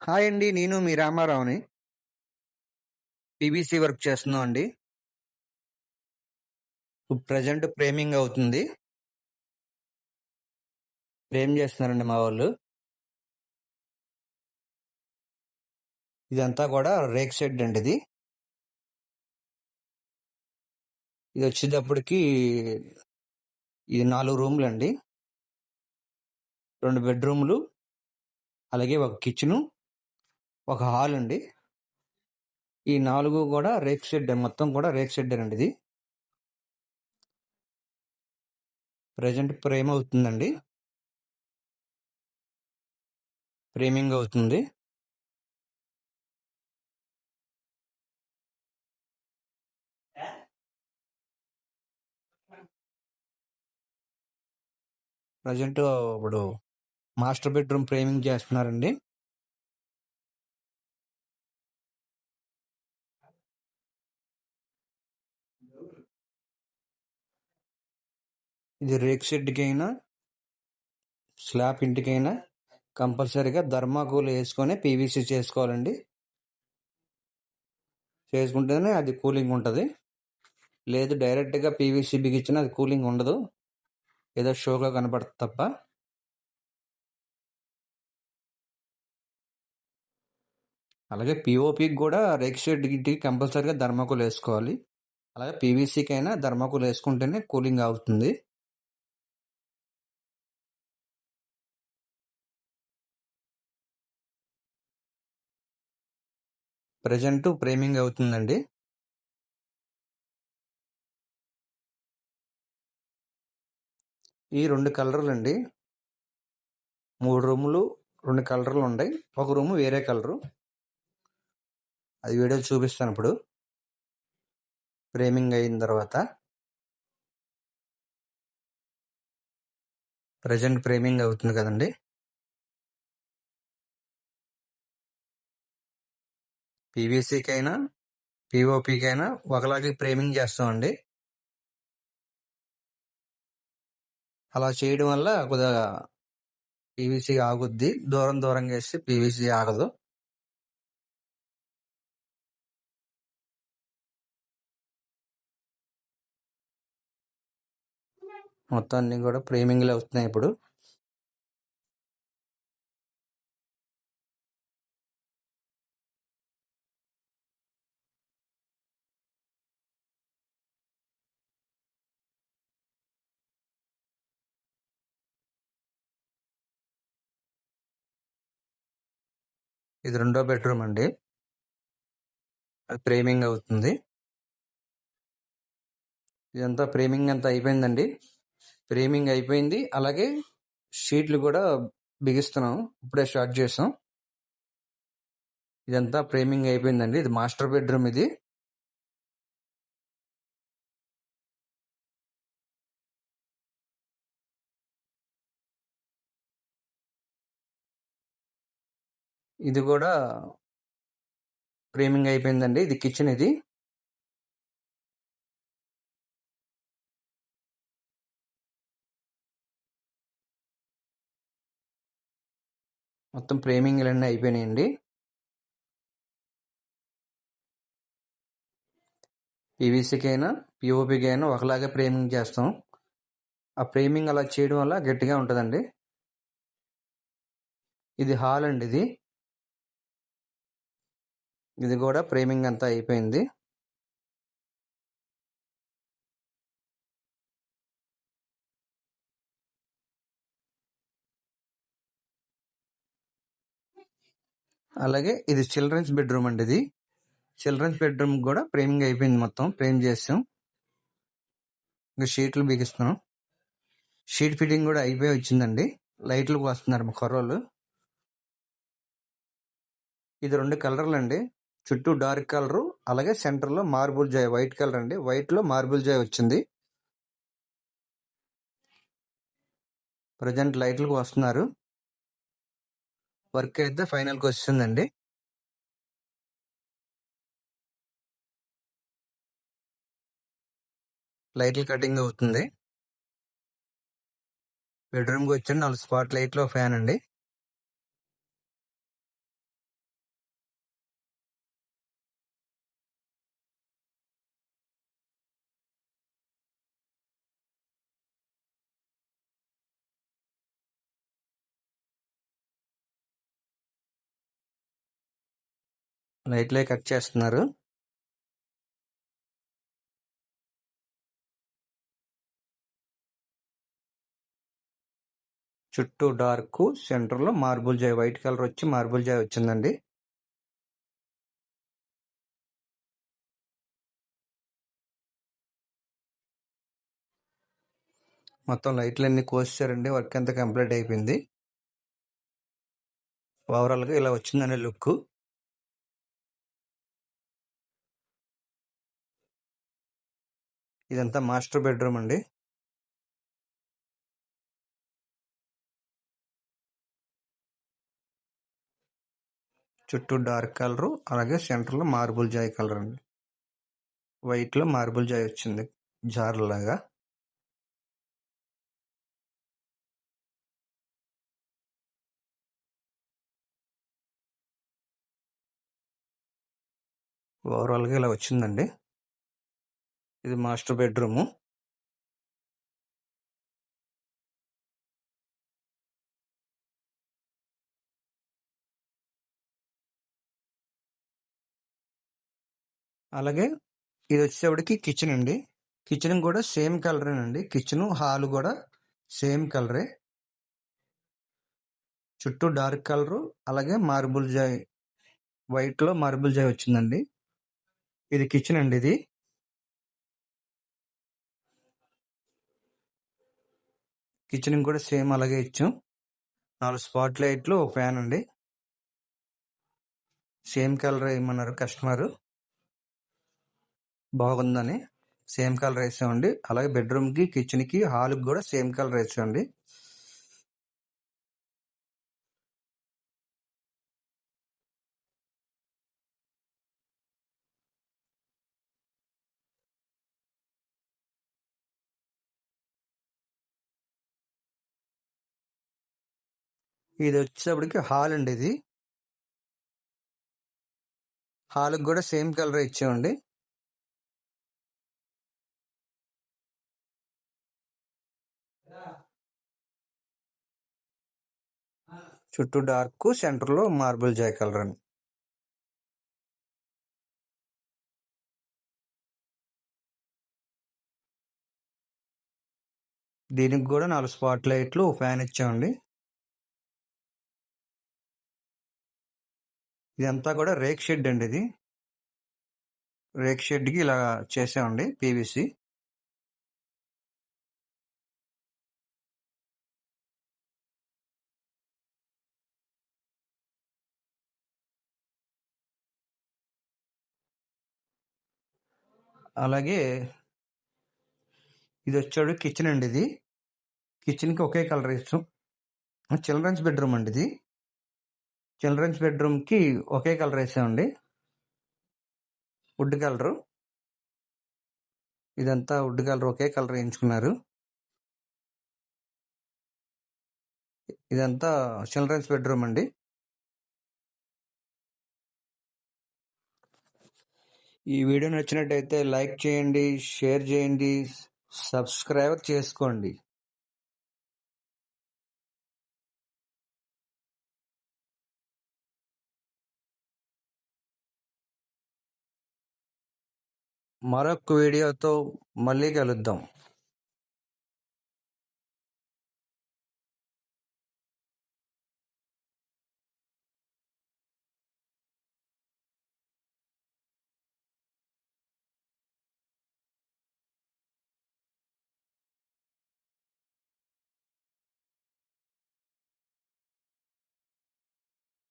Hi అండి. నేను మీ రామారావుని. పీవీసీ వర్క్ చేస్తున్నామండి. ఇప్పుడు ప్రెజెంట్ ఫ్రేమింగ్ అవుతుంది. ఫ్రేమ్ చేస్తున్నారండి మా వోళ్ళు. ఇదంతా కూడా రేక్ షెడ్ అండి ఇది. ఇదొచ్చేటప్పటికి ఇది 4 రూమ్‌లండి. 2 బెడ్‌రూమ్‌లు, అలాగే ఒక కిచెను, ఒక హాల్ అండి. ఈ 4 కూడా రేక్ షెడ్ మొత్తం కూడా రేక్ షెడ్డేనండి ఇది. ప్రెజెంట్ ఫ్రేమ్ అవుతుందండి. ఫ్రేమింగ్ అవుతుంది. ప్రెజెంట్ ఇప్పుడు మాస్టర్ బెడ్‌రూమ్ ఫ్రేమింగ్ చేస్తున్నారండి. ఇది రేక్ షెడ్‌కైనా, స్లాబ్ ఇంటికైనా కంపల్సరీగా థర్మాకోల్ వేసుకొని పీవీసీ చేసుకోవాలండి. చేసుకుంటేనే అది కూలింగ్ ఉంటుంది. లేదు డైరెక్ట్గా పీవీసీ బిగించినా అది కూలింగ్ ఉండదు. ఏదో షోగా కనపడుతుంది తప్ప. అలాగే పిఓపికి కూడా రేక్ షెడ్కి కంపల్సరీగా థర్మాకోల్ వేసుకోవాలి. అలాగే పీవీసీకి అయినా థర్మాకోల్ వేసుకుంటేనే కూలింగ్ అవుతుంది. ప్రజెంట్ ఫ్రేమింగ్ అవుతుందండి. ఈ 2 కలర్లు అండి. 3 రూములు 2 కలర్లు ఉన్నాయి. ఒక రూము వేరే కలరు. అది వీడియో చూపిస్తాను ఇప్పుడు. ఫ్రేమింగ్ అయిన తర్వాత ప్రజెంట్ ఫ్రేమింగ్ అవుతుంది కదండి. పీవీసీకైనా పిఓపికైనా ఒకలాగే ఫ్రేమింగ్ చేస్తామండి. అలా చేయడం వల్ల కొద్దిగా పీవీసీ ఆగుద్ది. దూరంగా వేస్తే పీవీసీ ఆగదు. మొత్తం అన్ని కూడా ఫ్రేమింగ్లు అవుతున్నాయి ఇప్పుడు. ఇది 2వ బెడ్రూమ్ అండి. అది ఫ్రేమింగ్ అవుతుంది. ఇదంతా ఫ్రేమింగ్ అంతా అయిపోయిందండి. ఫ్రేమింగ్ అయిపోయింది. అలాగే షీట్లు కూడా బిగిస్తున్నాం. ఇప్పుడే స్టార్ట్ చేసాం. ఇదంతా ఫ్రేమింగ్ అయిపోయిందండి. ఇది మాస్టర్ బెడ్రూమ్ ఇది. ఇది కూడా ఫ్రేమింగ్ అయిపోయిందండి. ఇది కిచెన్ ఇది. మొత్తం ఫ్రేమింగ్లన్నీ అయిపోయినాయండి. పీవీసీకైనా పిఓపికైనా ఒకలాగే ఫ్రేమింగ్ చేస్తాం. ఆ ఫ్రేమింగ్ అలా చేయడం వల్ల గట్టిగా ఉంటుందండి. ఇది హాల్ అండి ఇది. ఇది కూడా ఫ్రేమింగ్ అంతా అయిపోయింది. అలాగే ఇది చిల్డ్రన్స్ బెడ్రూమ్ అండి ఇది. చిల్డ్రన్స్ బెడ్రూమ్ కూడా ఫ్రేమింగ్ అయిపోయింది. మొత్తం ఫ్రేమ్ చేసాం. ఇంకా షీట్లు బిగిస్తున్నాం. షీట్ ఫిట్టింగ్ కూడా అయిపోయి వచ్చిందండి. లైట్లకు వస్తున్నారు మా కుర్రోళ్ళు. ఇది 2 కలర్లు అండి. చుట్టూ డార్క్ కలరు, అలాగే సెంటర్లో మార్బుల్ జాయ్ వైట్ కలర్ అండి. వైట్లో మార్బుల్ జాయ్ వచ్చింది. ప్రజెంట్ లైట్లకు వస్తున్నారు. వర్క్ అయితే ఫైనల్కి వస్తుందండి. లైట్లు కటింగ్ అవుతుంది. బెడ్రూమ్కి వచ్చి 4 స్పాట్ లైట్లు, ఫ్యాన్ అండి. లైట్లే కట్ చేస్తున్నారు. చుట్టూ డార్క్, సెంటర్లో మార్బుల్ జాయ్, వైట్ కలర్ వచ్చి మార్బుల్ జాయ్ వచ్చిందండి. మొత్తం లైట్లన్నీ కోసారండి. వర్క్ అంతా కంప్లీట్ అయిపోయింది. ఓవరాల్గా ఇలా వచ్చిందండి లుక్. ఇదంతా మాస్టర్ బెడ్రూమ్ అండి. చుట్టూ డార్క్ కలరు, అలాగే సెంటర్లో మార్బుల్ జాయ్ కలర్ అండి. వైట్లో మార్బుల్ జాయ్ వచ్చింది జార్లాగా. ఓవరాల్గా ఇలా వచ్చిందండి. ఇది మాస్టర్ బెడ్రూము. అలాగే ఇది వచ్చేవాడికి కిచెన్ అండి. కిచెన్ కూడా సేమ్ కలరేనండి. కిచెన్, హాల్ కూడా సేమ్ కలరే. చుట్టూ డార్క్ కలరు, అలాగే మార్బుల్ జాయ్, వైట్లో మార్బుల్ జాయ్ వచ్చిందండి. ఇది కిచెన్ అండి. ఇది కిచెన్ కూడా సేమ్ అలాగే ఇచ్చాం. 4 స్పాట్ లైట్లు, ఒక ఫ్యాన్ అండి. సేమ్ కలర్ వేయమన్నారు కస్టమర్, బాగుందని సేమ్ కలర్ వేసామండి. అలాగే బెడ్రూమ్కి, కిచెన్కి, హాల్కి కూడా సేమ్ కలర్ వేసామండి. ఇది వచ్చేటప్పటికి హాల్ అండి. ఇది హాల్కి కూడా సేమ్ కలర్ ఇచ్చామండి. చుట్టూ డార్క్, సెంటర్లో మార్బుల్ జాయ్ కలర్ అండి. దీనికి కూడా 4 స్పాట్ లైట్లు, ఫ్యాన్ ఇచ్చామండి. ఇదంతా కూడా రేక్ షెడ్ అండి. ఇది రేక్ షెడ్కి ఇలా చేసామండి, పీవీసీ. అలాగే ఇది వచ్చాడు కిచెన్ అండి. ఇది కిచెన్కి ఒకే కలర్ ఇస్తాం. చిల్డ్రన్స్ బెడ్రూమ్ అండి. ఇది చిల్డ్రన్స్ బెడ్రూమ్కి ఒకే కలర్ వేసామండి, వుడ్ కలరు. ఇదంతా వుడ్ కలర్, ఒకే కలర్ వేయించుకున్నారు. ఇదంతా చిల్డ్రన్స్ బెడ్రూమ్ అండి. ఈ వీడియో నచ్చినట్టయితే లైక్ చేయండి, షేర్ చేయండి, సబ్స్క్రైబ్ చేసుకోండి. మరొక వీడియోతో మళ్ళీ కలుద్దాం.